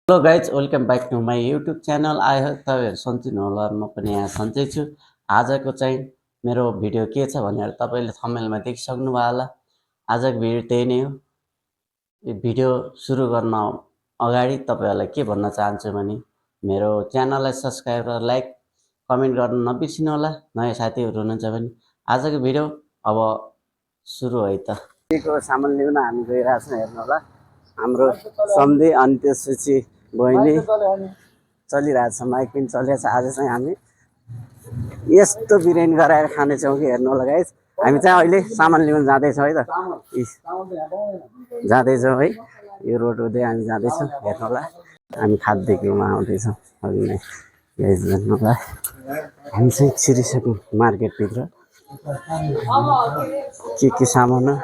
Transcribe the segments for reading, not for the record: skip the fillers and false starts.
Hello guys, welcome back to my YouTube channel. I hope तपाईँहरू सन्चिनु होला। म पनि यहाँ सन्चै छु। आजको चाहिँ मेरो भिडियो के छ भनेर तपाईँले थम्बनेलमा देखिसक्नु भयो होला। आजको भिडियो त्यही नै हो। यो भिडियो सुरु गर्न अगाडि तपाईँहरूलाई के भन्न चाहन्छु भने मेरो च्यानललाई सब्सक्राइब र लाइक कमेन्ट गर्न नबिर्सिनु होला। नयाँ साथीहरू हुनुहुन्छ भने आजको भिडियो अब सुरु है त। के सामान लिउन हामी गइरहेको छौँ, हेर्नु होला। हाम्रो सम्धि अनि त्यसपछि बहिनी चलिरहेछ, माइक पनि चलिरहेछ। आज चाहिँ हामी यस्तो बिरयानी गराएर खानेछौँ कि हेर्नु होला गाइस। हामी चाहिँ अहिले सामान लिन जाँदैछौँ है त, जाँदैछौँ है। यो रोड हुँदै हामी जाँदैछौँ, हेर्नु होला। हामी खाद्यकोमा आउँदैछौँ अघि नै गाइस, हेर्नु होला। हामी चाहिँ छिरिसक्यौँ मार्केटभित्र। के सामान हो,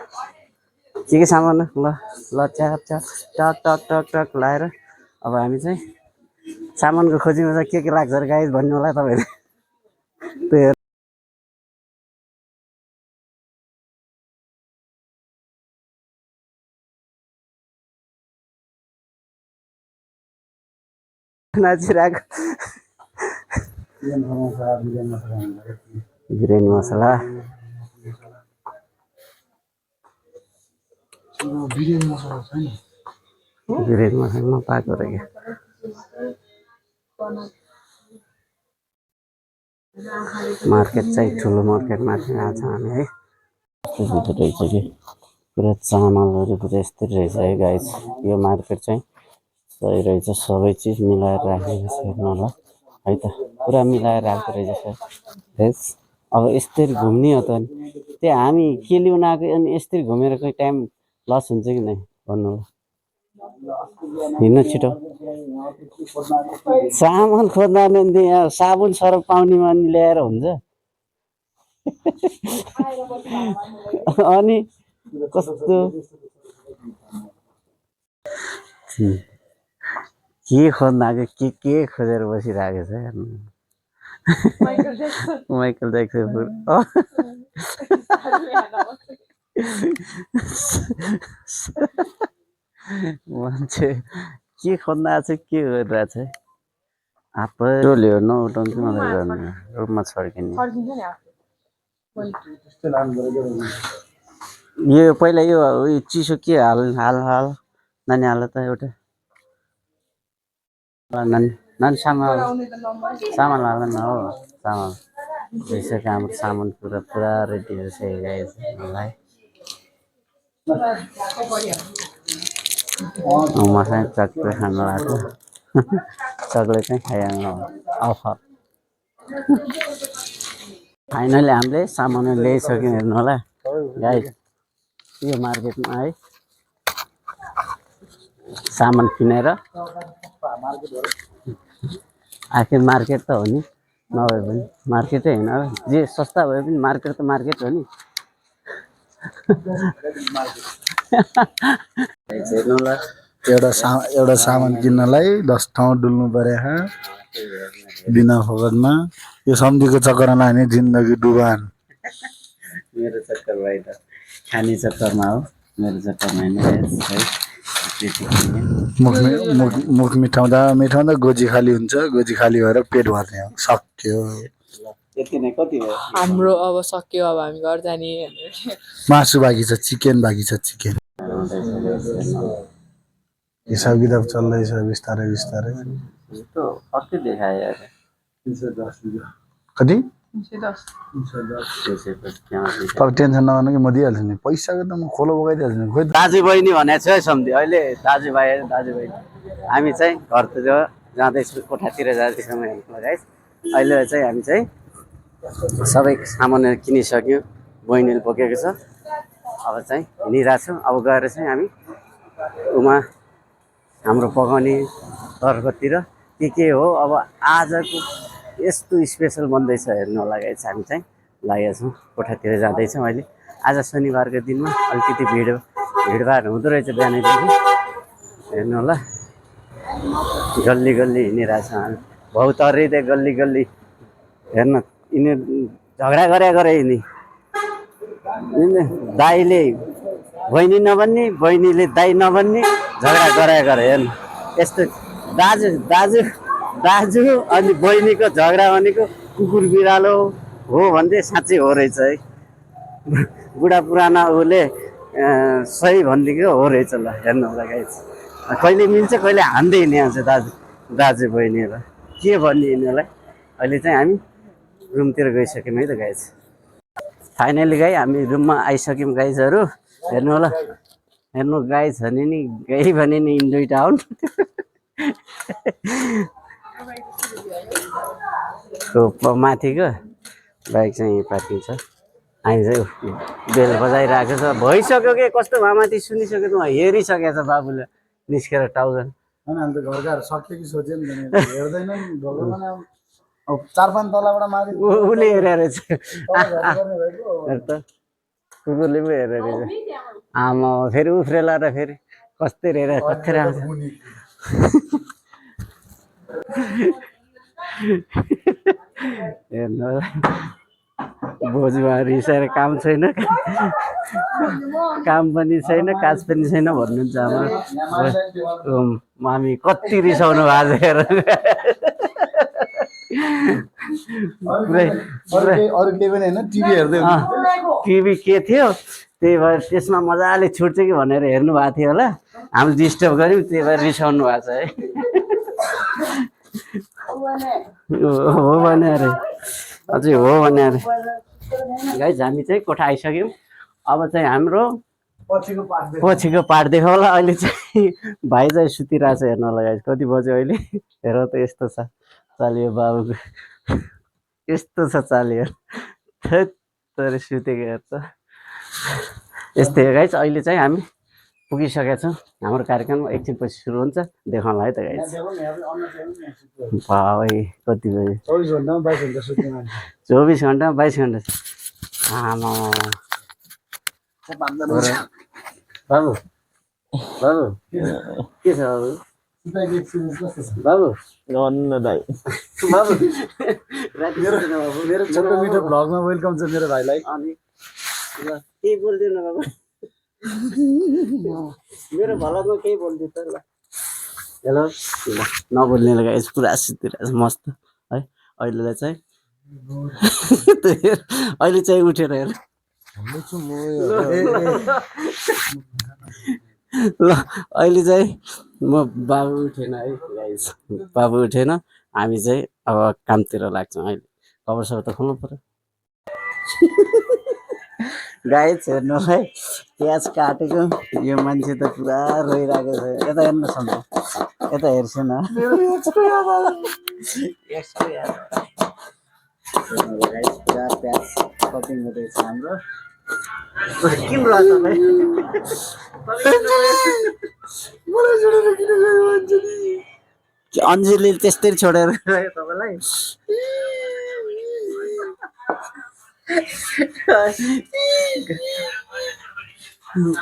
के सामान हो, ल च्याप च्याप टक टक टक टक लाएर अब हामी चाहिँ सामानको खोजीमा चाहिँ के लाग्छ र गाइस भन्नु होला तपाईँहरू। त्यो नाचिरहेको बिरयानी मसला नपाएको रहेछ। मार्केट चाहिँ ठुलो मार्केटमा आएको छ हामी है। यस्तो रहेछ कि पुरा चामलहरू पुरा यस्तै रहेछ है गाइस। यो मार्केट चाहिँ सही रहेछ, सबै चिज मिलाएर राखेको छ, हेर्नु होला है त। पुरा मिलाएर राखेको रहेछ यस। अब यस्तरी घुम्ने हो त, त्यहाँ हामी के ल्याउन आएको अनि यस्तरी घुमेर कोही टाइम लस हुन्छ कि नै भन्नु होला। हिँड्नु छिटो, सामान खोज्दा नि यहाँ साबुन सरफ पाउने मान्छे ल्याएर हुन्छ। अनि कस्तो के खोज्न आएको, के खोजेर बसिरहेको छ हेर्नु। माइकल ज्याक्सन मान्छे के खोज्न आएको छ, के गरिरहेको छ। आफैले नउठाउँछु मात्रै गर्ने, रूपमा छर्किने। यो पहिला यो चिसो के हाल नानी हाल त एउटा नानी सामान हाल न हो। सामान भइसक्यो हाम्रो, सामान पुरा रेडी भइसक्यो गाइस मलाई। मसँग चक्लेट खानु लाग्यो। चक्लेट चाहिँ खाइहाल्नु अफर। फाइनली हामीले सामान ल्याइसक्यौँ, हेर्नु होला गाइस। यो मार्केटमा है सामान किनेर, आखिर मार्केट त हो नि, नभए पनि मार्केटै होइन, जे सस्ता भए पनि मार्केट त मार्केट हो नि। हेर्नु होला, एउटा सामान किन्नलाई 10 ठाउँ डुल्नु पर्यो बिना फोकटमा। यो सम्झीको चक्करमा लाग्ने जिन्दगी डुबान। मेरो चक्कर भाइ त खाने चक्करमा हो, मेरो चक्करमा होइन है। मुख मिठाउँदा गोजी खाली हुन्छ, गोजी खाली भएर पेट भर्ने हो। सक्यो, यति नै। कति भयो हाम्रो? अब सक्यो, अब हामी घर जाने। मासु बाँकी छ, चिकन बाँकी छ, चिकन। हिसाब किताब चल्दैछ बिस्तारै बिस्तारै। कति देखायो यार, 310 कति? 310। तर टेन्सन नगर्नु कि म दिइहाल्छु नि पैसाको त। म खोलो बोकाइदिइहाल्छु नि। खोइ दाजु बहिनी भनेको छु है सम्धि। अहिले दाजुभाइ दाजुबहिनी हामी चाहिँ घरतिर जाँदैछौँ, कोठातिर जाँदैछौँ गाइस। अहिले चाहिँ हामी चाहिँ सबै सामानहरू किनिसक्यौँ, बहिनीले बोकेको छ। अब चाहिँ हिँडिरहेछौँ। अब गएर चाहिँ हामी उमा हाम्रो पकाउने तर्फतिर के हो। अब आजको यस्तो स्पेसल बन्दैछ, हेर्नु होला गाइस। हामी चाहिँ लागेका छौँ, कोठातिर जाँदैछौँ अहिले। आज शनिबारको दिनमा अलिकति भिडभाड हुँदो रहेछ बिहानैदेखि, हेर्नु होला। गल्ली गल्ली हिँडिरहेछ हामी, भौतरिँदै गल्ली गल्ली। हेर्न, यिनीहरू झगडा गरे यिनी दाइले बहिनी नभन्ने, बहिनीले दाइ नभन्ने, झगडा गरे हेर्नु। यस्तो दाजु दाजु दाजु अनि बहिनीको झगडा भनेको कुकुर बिरालो हो भन्दै साँच्चै हो रहेछ है। बुढा पुराना उसले सही भनिदिएको हो रहेछ ल हेर्नु होला गाइस। कहिले मिल्छ कहिले हान्दै हिँडिहाल्छ दाजु बहिनीहरू के भन्ने यिनीहरूलाई। अहिले चाहिँ हामी रुमतिर गइसक्यौँ है त गाइस। फाइनली गाई हामी रुममा आइसक्यौँ गाइजहरू। हेर्नु होला हेर्नु गाइस भने नि गई भने नि इन्जोय टाउन। माथिको बाइक चाहिँ पार्किङ छ। हामी चाहिँ बेल बजाइरहेको छ भइसक्यो कि कस्तो माथि सुनिसक्यो त हेरिसकेको छ बाबुले निस्केर टाउजन। अनि हामी त घर गएर सक्यो कि सोच्यो नि हेर्दैन नि ढोका अब 4-5 तलाबाट माथि उसले हेरेर रहेछ गर्ने भएको कुकुरले पनि हेरेर रहेछ। आमा फेरि उफ्रेला र फेरि कस्तै हेरेर कत्थेर आउँछ। हेर्नु भोजमा रिसाएर काम छैन काम पनि छैन काज पनि छैन भन्नुहुन्छ हाम्रो मामी कति रिसाउनु भएको छ हेर। अरू केही पनि होइन टिभी हेर्दै टिभी के थियो त्यही भएर त्यसमा मजाले छुट्छ कि भनेर हेर्नु भएको थियो होला। हामीले डिस्टर्ब गऱ्यौँ त्यही भएर रिसाउनु भएको छ है। हो भने अरे अझै हो भने अरे गाइस हामी चाहिँ कोठा आइसक्यौँ। अब चाहिँ हाम्रो पछिको पार्ट देखाउला। अहिले चाहिँ भाइ चाहिँ सुतिरहेको छ हेर्नु होला गाइस। कति बज्यो अहिले हेर त यस्तो छ चालियो बाबुको यस्तो छ चालियो तर सुतेको हेर्छ यस्तै हो गाइस। अहिले चाहिँ हामी पुगिसकेका छौँ। हाम्रो कार्यक्रम एकछिन पछि सुरु हुन्छ देखाउला है त गाइस। भाइ कति बजे 24 घन्टा 22 घन्टा आमा बाबु बाबु के छ बाबु बाबु बाबु मेरो छोटो मिठो भ्लगमा वेलकम छ मेरो भाइलाई। अनि ल केही बोल्दिनँ बाबु मेरो भलामा केही बोल्दिनँ त ल। हेलो ल नबोल्ने गाइस पुरा सुतिरहेको छ मस्त है। अहिलेलाई चाहिँ अहिले चाहिँ उठेर हेर ल अहिले चाहिँ म बाबु उठेन है गाइस बाबु उठेन। हामी चाहिँ अब कामतिर लाग्छौँ। अहिले खबर सबर त खोल्नु पर्यो गाइस हेर्नु है प्याज काटेको यो मान्छे त पुरा रोइरहेको छ। यता हेर्नु सक्छ यता हेर्छु न पुरा प्याज कटिङ हुँदैछ हाम्रो। किन अन्जुले त्यस्तै छोडेर गयो तपाईँलाई।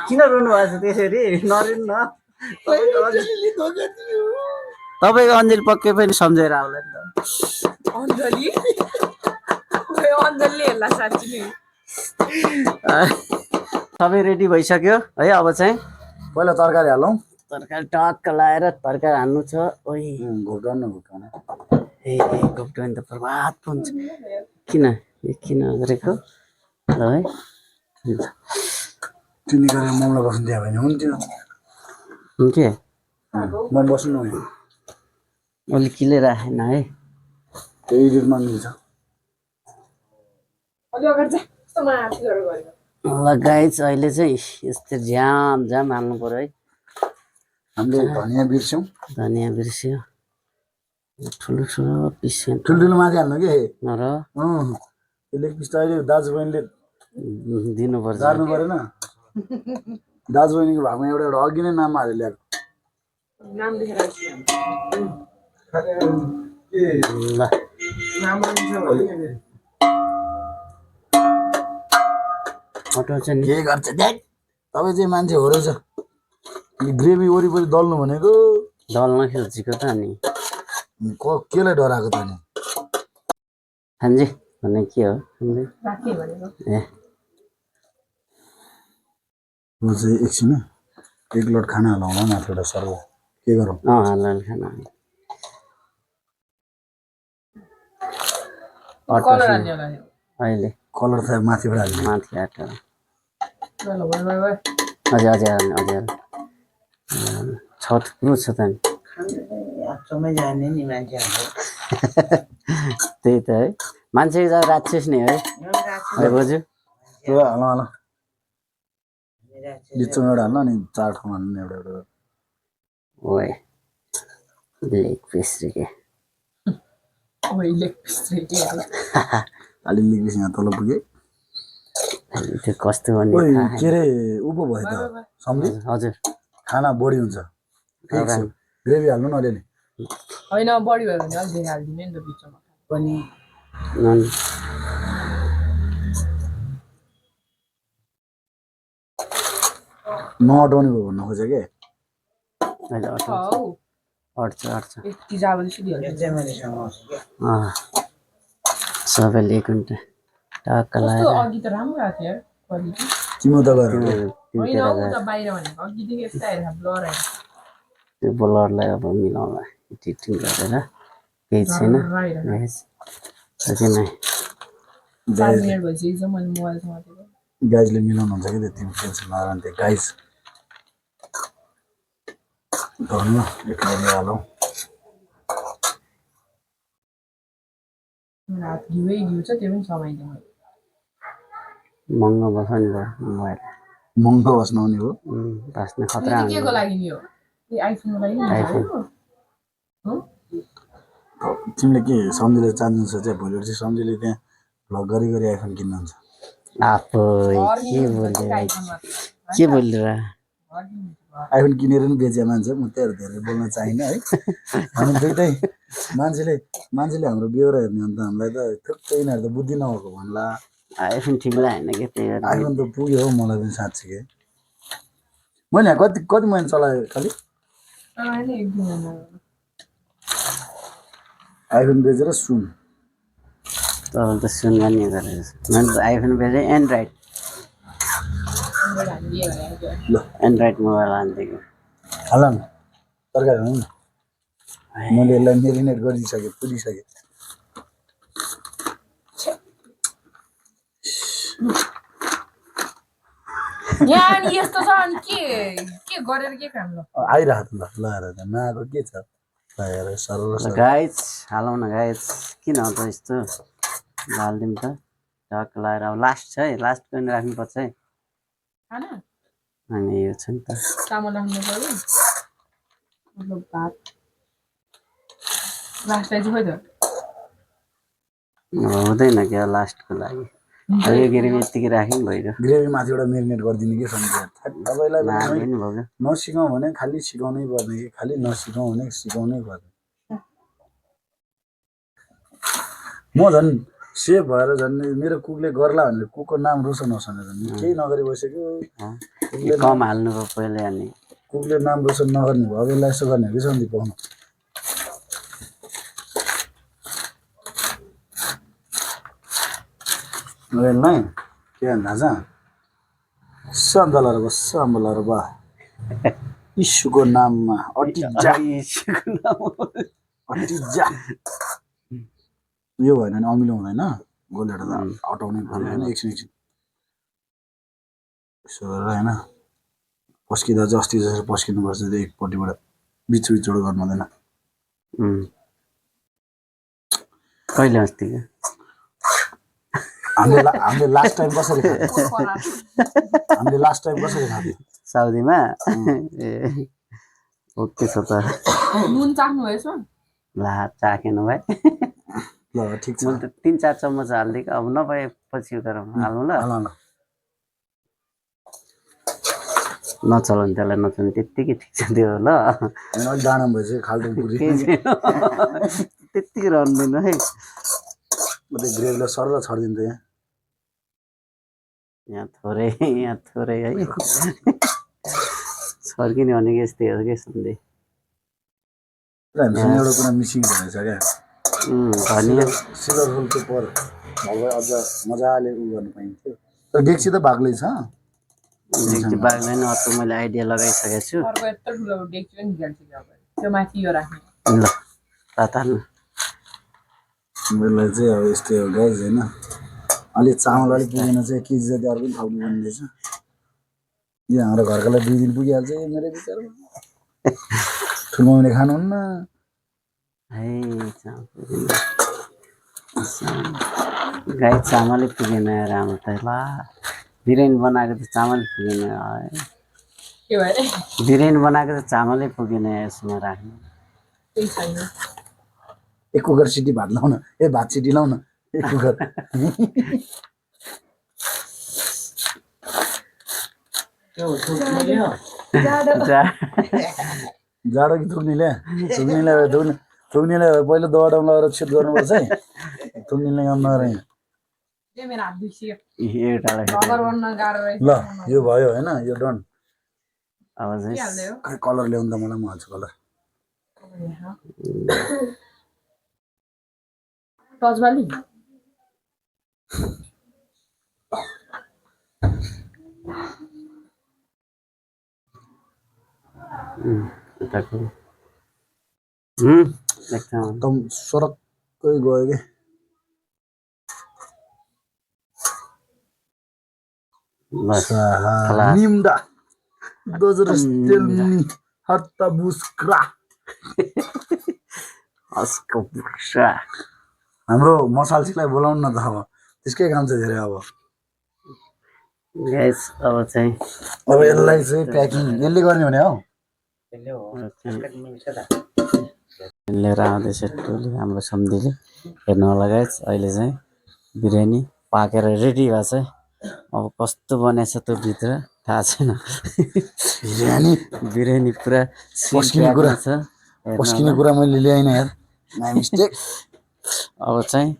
किन रुनु भएको छ त्यसरी नरुनु न। तपाईँको अन्जली पक्कै पनि सम्झेर आउला नि त। सबै रेडी भइसक्यो है। अब चाहिँ पहिला तरकारी हालौँ। तरकारी टक्क लाएर तरकारी हाल्नु छ। ओइ घोप्टाउनु ए घोप्टाउनु त बर्बाद हुन्छ। किन किन गरेको ल है चिनी गरेर ममला बस्नु दियो भने हुन्थ्यो के म बस्नु अहिले किले राखेन है त्यही रेटमा मिल्छ। ल गाइस अहिले चाहिँ यस्तो जाम हाल्नु पर्यो है। हामीले धनियाँ बिर्स्यौँ धनियाँ बिर्स्यो ठुलो पिस ठुल्ठुलो माथि हाल्नु कि र लेग पिस त अहिले दाजुबहिनीले दिनुपर्छ गाड्नु परेन। दाजुबहिनीको भागमा एउटा अघि नै नाम हालेर ल्याएको ल हटाउँछ नि के गर्छ ड्याड तपाईँ चाहिँ मान्छे हो रहेछ। ग्रेभी वरिपरि दल्नु भनेको दल्न खोजेको त नि केलाई डराएको त नि खान्जे भने के हो ए म चाहिँ एकछिन एक लोट खाना हालौँला माथिबाट सर्व के गरौँ हाल खाना कलर हाल्ने होला नि अहिले कलर त माथिबाट हाल्ने माथि हाटेर ल भयो भयो भयो अझै अझै हाल्ने अझै हाल्ने छ थुप्रो छ त नि त्यही त है मान्छेको त राक्षस नि है बोजू त्यो हाल बिचमा एउटा हाल्न अनि 4 ठाउँमा हाल्ने एउटा एउटा ओए लेग पिस रे के ओइले पिस्रे के अलि लिग्स यहाँ तल पुगे त्यो कस्तो भन्ने ओइ थाहा के रे उप भयो त सम्झि हजुर खाना बढी हुन्छ फिक्स हो ग्रेभी हाल्नु न अलिअलि होइन बढी भयो भने अलिक धेरै हालिदिने नि त बिचमा अनि नअटाउने भयो भन्न खोजेँ के अहिले अट्छ हौ अट्छ अट्छ यति जाबले सिधिहाल्छ सबैले एक घन्टा टक्क कस्तो लगाएर अघि त राम्रो आएको थियो यार क्वालिटी तिम्रो त गएर होइन हौ त बाहिर भनेको अघिदेखि यस्तो आएर ब्लर आएर त्यो बोलरलाई अब मिलाउला एडिटिङ गरेर केही छैन गाइस अझै नै 5 मिनट भइसकेको छ मैले मोबाइल समातेको गाइजले मिलाउनुहुन्छ कि त्यो तिमी टेन्सन नगर्नु त्यो गाइज गर्नु एकले हालौँ हात घिउै घिउ छ त्यो पनि समाइदिएँ मैले महँगो बस्छ नि मोबाइल महँगो बस्नु आउने हो बाँच्न खतरा के को लागि नि हो यो आइफोनको लागि नि हो तिमीले के सम्झिले चाहनुहुन्छ चाहिँ भोलि चाहिँ सम्झिले त्यहाँ भ्लग गरी गरी आइफोन किन्न हुन्छ के बोलेर आइफोन किनेर पनि बेचे मान्छे म त्यही धेरै बोल्न चाहिनँ है अनि दुइटै मान्छेले हाम्रो बेहोरा हेर्ने अन्त हामीलाई त थुक्कै यिनीहरू त बुद्धि नभएको भन्ला आइफोन ठिक लागेन कि त्यही भएर आइफोन त पुग्यो हो मलाई पनि साँच्ची के मैले यहाँ कति महिना चलाएँ खालि आइफोन बेचेर सुन तपाईँले त सुनमा नि गरेर मैले त आइफोन बेचेँ एन्ड्रोइड ल एन्ड्रोइड मोबाइल हालिदिएको हाल न तरकारी हाल्नु न मैले यसलाई मेरिनेट गरिसकेँ पुरिसकेँ यहाँ अनि यस्तो छ अनि के गरेर के काम ल आइरहेको त ल हेर त नआएको के छ ल हेर सरल गाइस हालौँ न गाइस किन अन्त यस्तो हालिदिउँ त टक लगाएर अब लास्ट छ है लास्ट पनि राख्नुपर्छ है खाना अनि यो छ नि त चामल राख्नु पर्यो मतलब भात लास्टलाई चाहिँ खोइ त हुँदैन क्या लास्टको लागि यो ग्रेभी यत्तिकै राख्यो नि भइरह्यो ग्रेभी माथिबाट मेरिनेट गरिदिने कि सम्झिए तपाईँलाई नाल्यो नि भयो नसिकाउँ भने खालि सिकाउनै पर्ने कि खालि नसिकाउँ भने सिकाउनै पर्ने म झन् सेफ भएर झन् मेरो कुकले गर्ला भनेर कुकको नाम रोशन होस् भनेर झन् केही नगरी बसेको कम हाल्नु भयो पहिले अनि कुकले नाम रोशन नगर्ने भयो अब यसलाई यसो गर्ने हो कि सन्धि पाउनु यसलाई के भन्छ सन्दलर बस अम्बलर बा इस्युको नाममा अटिजा यो भएन भने अमिलो हुँदैन गोलेर त हटाउनै पर्यो होइन एकछिन यसो गरेर होइन पस्किँदा चाहिँ अस्ति जसरी पस्किनुपर्छ त्यो एकपट्टिबाट बिचबाट गर्नु हुँदैन कहिले अस्ति हामीले लास्ट टाइम कसरी खाथ्यौँ साउदीमा ए ओके छ त नुन चाख्नु भएछ ला चाखेन भाइ ल ठिक छ मैले त 3-4 चम्मच हालिदिएको अब नभए पछि उता हाल्नु ल नचलाउने त्यसलाई नचलाउने त्यत्तिकै ठिक छ त्यो ल अलिक दाना भएपछि खाल्टो पुरी त्यत्तिकै रहनु दिनु है म त ग्रेभीलाई सरल छरिदिन्छ यहाँ थोरै है छर्किने भनेको यस्तै हो क्या सन्धि हामीसँग एउटा कुरा मिसिङ भएछ क्या धनियाँ सिलरफुलको पर भए अझ मजाले उ गर्नु पाइन्थ्यो तर डेक्ची त बाग्लै छ डेक्ची बाग्दैन अर्को मैले आइडिया लगाइसकेको छु अर्को यत्रो ठुलो डेक्ची पनि निकाल्छु त्यो माथि यो राख्ने ल तात हाल्नु मेरोलाई चाहिँ अब यस्तै हो गाइज होइन अलिक चामल अलिक पुगेन चाहिँ केजी जति अर्को पनि थप्नु पर्ने रहेछ यो हाम्रो घरकोलाई 2 दिन पुगिहाल्छ यो मेरो विचारमा ठुलोले खानुहुन्न है गाई चामलै पुगेन राम्रो त ल बिरयानी बनाएको त चामल पुगेन है के भयो बिरयानी बनाएको त चामलै पुगेन यसमा राख्नु केही छैन एक कुकर सिटी भात लाउन ए भात सिटी लाउन एक कुकर जाडो कि थुक्नेले थुक्नेले पहिला दौडाउन लगाएर सेट गर्नुपर्छ है थुक्नेले काम नगर मेरो हात दुखियो एउटालाई रबर बन्न गाह्रो रहेछ ल यो भयो होइन यो डन अब चाहिँ हाल्दै हो खै कलर ल्याउनु त मलाई म हाल्छु कलर टचबाली यताको एकदम सरक्कै गयो कि बस निम्डा दोजरस्टेलनी हट्टा बुस्क्रा अस्को बुक्सा हाम्रो मसालसीलाई बोलाउनु न त अब त्यसकै काम छ धेरै अब गाइस अब चाहिँ अब यसलाई चाहिँ प्याकिङ यसले गर्ने भने हौ लिएर आउँदैछ टोली हाम्रो सम्धीले हेर्नु होला गाइस अहिले चाहिँ बिरयानी पाकेर रेडी भएको छ अब कस्तो बनेछ त्यो भित्र थाहा छैन बिरयानी पुरा पस्किने कुरा मैले ल्याइन यार माइ मिस्टेक अब चाहिँ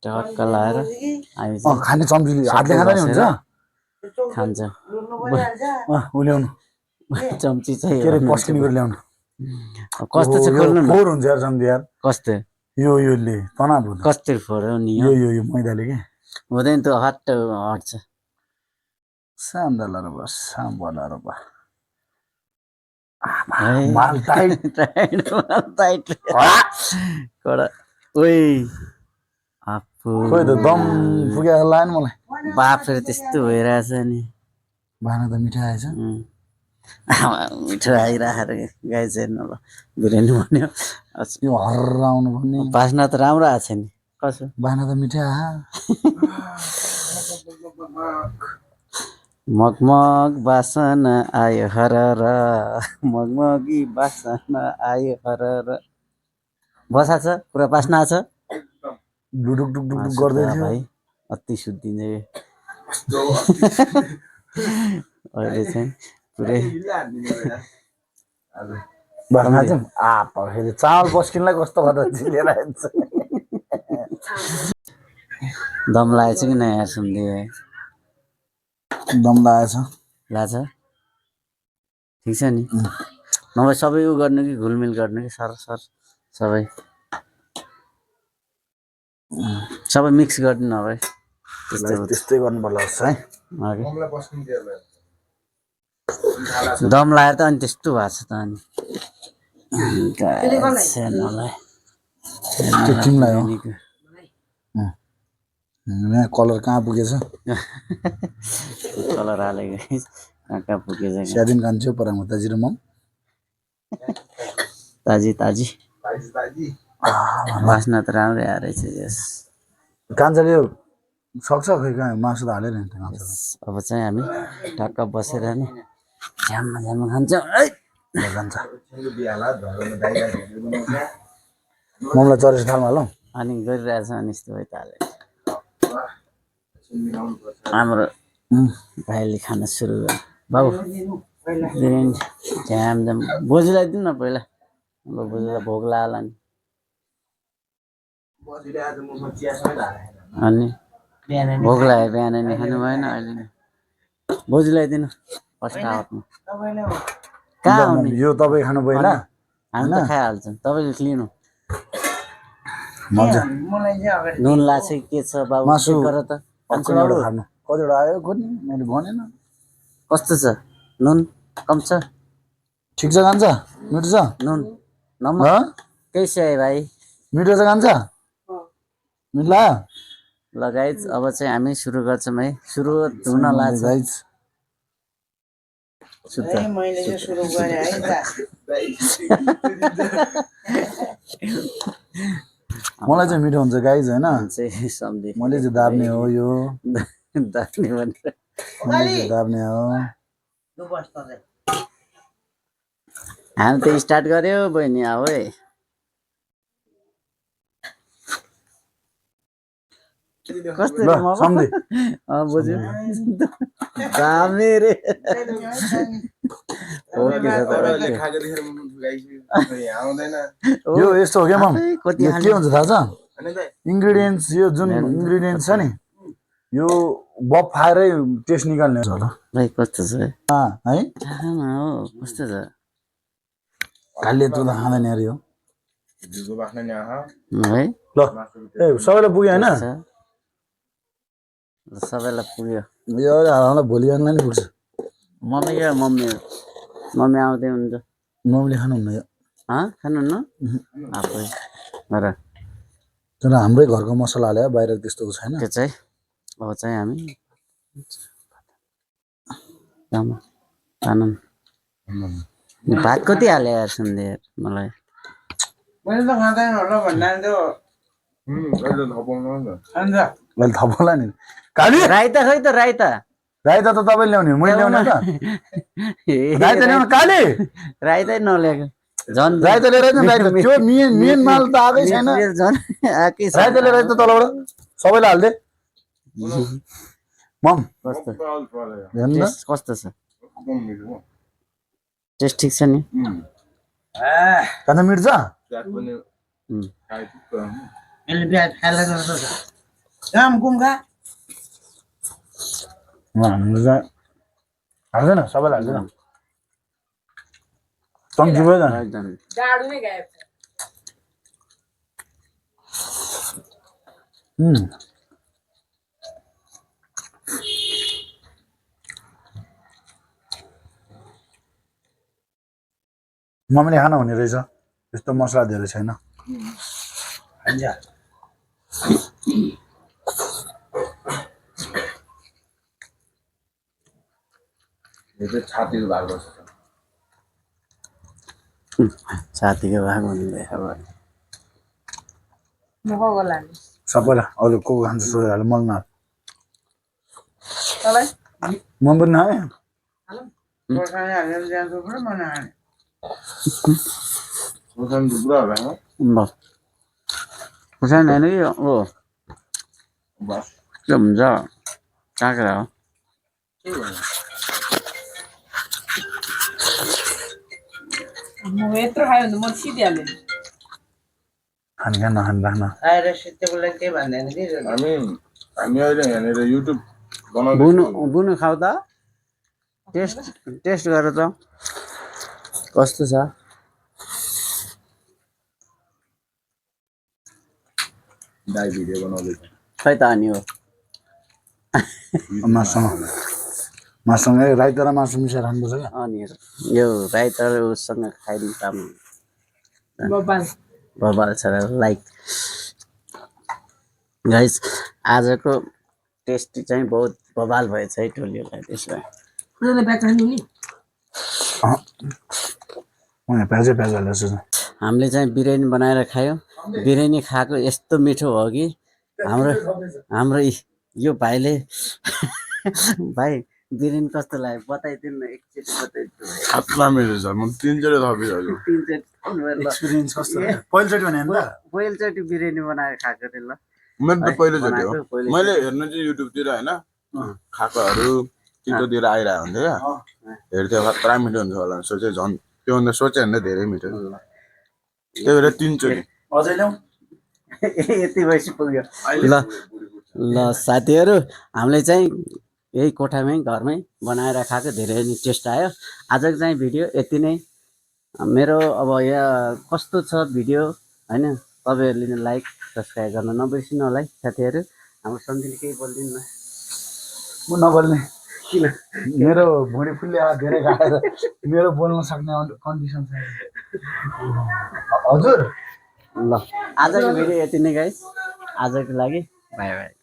टक्क लाएर हामी खाने चम्चीले हातले खाँदा नि हुन्छ खान्छ उ ल्याउनु चम्ची चाहिँ के अरे पस्किने कुरा ल्याउनु कस्तो चाहिँ खोल्नु न फोर हुन्छ यार चम्ची यार कस्तो योले तनाव हुन्छ कस्तो फोर हो नि यो मैदाले के हुँदैन त्यो हट्ट हट्छ साम्दाला र बस साम्बाला र बा माल टाइट टाइट कडा ओइ आफू खोइ त दम पुगेको लाग्यो नि मलाई बाप फेरि त्यस्तो भइरहेछ नि भाना त मिठो आएछ मिठो आइरहेको गाई चाहिँ हेर्नु ल बिरयानी भन्यो यो हर्र आउनु पर्ने बास्ना त राम्रो आएको छ नि कसो भाना त मिठो आहा मगमग बासन आयो हरर मगमगी बासन आयो हरर बसा छ पुरा बास्ना छ डुडुक डुक गर्दै थियो भाइ अति सुत्दिन्छ अहिले चाहिँ पुरै बास्ना चाहिँ फेरि चामल पस्किनलाई कस्तो गर्दा लिएर आइन्छ दम लागेछ कि नयाँ सुन्दै दम लागेछ लाग्छ ठिक छ नि नभए सबै उ गर्नु कि घुलमिल गर्नु कि सर सबै मिक्स गर्नु नभए त्यस्तै गर्नु पर्ला है दम लगाएर त अनि त्यस्तो भएको छ त अनि तिमीलाई हो यहाँ कलर कहाँ पुगेछ कलर हालेको कहाँ पुगेछ स्यादिन खान्छु पराङ ताजी र मम ताजी बास्ना त राम्रै आएछ यस कान्छाले सक्छ खै कहाँ मासु त हालेर नि अब चाहिँ हामी टक्क बसेर नि झ्याम खान्छौँ है जान्छ ममलाई चरेस थालमा हालौँ अनि गरिरहेछ अनि यस्तो भइ त हाले हाम्रो भाइले खान सुरु गर्यो बाबु बिरयानी झ्याम बोजूलाई दिउँ न पहिला हाम्रो बोजूलाई भोक लाग्ला नि अनि भोक लाग्यो बिहान नि खानु भएन अहिले नि बोजूलाई दिनु फर्स्ट आवतमा कहाँ आउने यो तपाईँ खानु भएन हामी त खाइहाल्छौँ तपाईँले लिनु मजा नुन लाग्छ के छ बाबु मासु गर त खानु कतिवटा आयो खोज्ने मैले भनेन कस्तो छ नुन कम छ ठिक छ खान्छ मिठो छ नुन नम्बर कैसे है भाइ मिठो छ खान्छ मिल्ला ल गाइज अब चाहिँ हामी सुरु गर्छौँ है सुरु हुन लाग्छ गाइज सुत्त मैले चाहिँ सुरु गरेँ है त मलाई चाहिँ मिठो हुन्छ गाइज होइन चाहिँ सम्झे मैले चाहिँ दाब्ने हो यो दाब्ने भनेर मैले चाहिँ दाब्ने हो लु बस त चाहिँ। हामी त स्टार्ट गर्यो बहिनी अब है कस्तो ल रे मामा? सम्झे बुझ्यो दामी रे ओके छ त ओके यो यस्तो हो क्या मम आफै कति यो के हुन्छ थाहा छ इन्ग्रिडियन्ट्स यो जुन इन्ग्रिडियन्ट्स छ नि यो बफाएरै टेस्ट निकाल्ने हो भाइ कस्तो छ है है आमा हो कस्तो छ कालले त खाँदैन यार यो है ल ए सबैलाई पुग्यो होइन छ। सबैलाई पुग्यो यो हामीलाई भोलि बिहानलाई नि पुग्छ मम्मी क्या मम्मी मम्मी आउँदै हुन्छ मम्मीले खानुहुन्न यो खानुहुन्न आफै र तर हाम्रै घरको मसला हाल्यो बाहिर त्यस्तो छैन त्यो चाहिँ अब चाहिँ हामी खानु भात कति हाल्यो यार सुन्दै यार मलाई मैले त खाँदैन होला भन्दा त्यो अन्त मैले थपला नि काली राइता खै त राइता राइता त तपाईँले ल्याउने मैले ल्याउने त राइता ल्याउनु काली राइतै नल्याएको झन् राइता लिएर आइज न बाहिर त्यो मेन माल त आएकै छैन झन् आएकै छ राइता लिएर आइज त तलबाट सबैलाई हाल्दे मम कस्तो हेर्नु त टेस्ट कस्तो छ टेस्ट ठिक छ नि कता मिट्छ यसले प्याज खाएर जस्तो छ काम कुम्खा हाम्रो चाहिँ हाल्दैन सबैलाई हाल्दैन तङ चुप्यो त एकदम डाडु नै गायब छ मम्मीले खाना हुने रहेछ त्यस्तो मसला धेरै छैन साथीको भाग हुँदै अब म कको लाने सबैलाई अरू को खान्छ सोधेर मलाई न तँलाई म पनि नआएँ खोर्सानी हालेर जान्छ पुरा बनाएँ खुर्सानी होइन कि ओ के हुन्छ काँक्रा हो म यत्रो खायो भने त म सिधिहाल्यो नि खाने क्या नखाने राख्न आएर सिद्धको लागि केही भन्दैन कि हामी अहिले यहाँनिर युट्युब बुनु बुनु खाऊ त टेस्ट गर त कस्तो छ दाइ भिडियो बनाउँदैछ खै त अनि हो मासुसँग राइता र मासु मिसाएर खानुपर्छ क्या अनि यो राइता र उसँग खाइदिनु काम बबाल बबाल छ लाइक गाइस आजको टेस्ट चाहिँ बहुत बबाल भएछ है टोलीलाई त्यसलाई कुराले ब्याग खानु नि म प्याजै प्याज हालेको छु हामीले चाहिँ बिरयानी बनाएर खायो बिरयानी खाएको यस्तो मिठो हो कि हाम्रो यो भाइले भाइ बिरयानी कस्तो लाग्यो बताइदिनु न एकचोटि बताइदिनु खात्रा मेरो छ म तिनचोटि थपिसक्यो एक्सपिरियन्स कस्तो पहिलोचोटि भने नि त पहिलोचोटि बिरयानी बनाएर खाएको थिएँ ल मेरो त पहिलोचोटि हो बनाएको पहिलोचोटि। मैले हेर्नु चाहिँ युट्युबतिर होइन खाएकोहरू टिकटोतिर आइरहेको हुन्थ्यो क्या हेर्थ्यो खतरा मिठो हुन्छ होला सोचेँ झन् त्योभन्दा सोचेँ भन्दा धेरै मिठो त्यही भएर तिनचोटि अझै ल्याउँ यति भएपछि पुग्यो ल ल साथीहरू हामीले चाहिँ यही कोठामै घरमै बनाएर खाएको धेरै नै टेस्ट आयो आजको चाहिँ भिडियो यति नै मेरो अब यहाँ कस्तो छ भिडियो होइन तपाईँहरूले लाइक सब्सक्राइब गर्न नबिर्सिनु होला है साथीहरू हाम्रो सम्झिले केही बोलिदिनु न म नबोल्ने किन मेरो भुँडी फुल्ले धेरै खाएर मेरो बोल्न सक्ने कन्डिसन छ हजुर ल आजको भिडियो यति नै गाइस आजको लागि बाई बाई।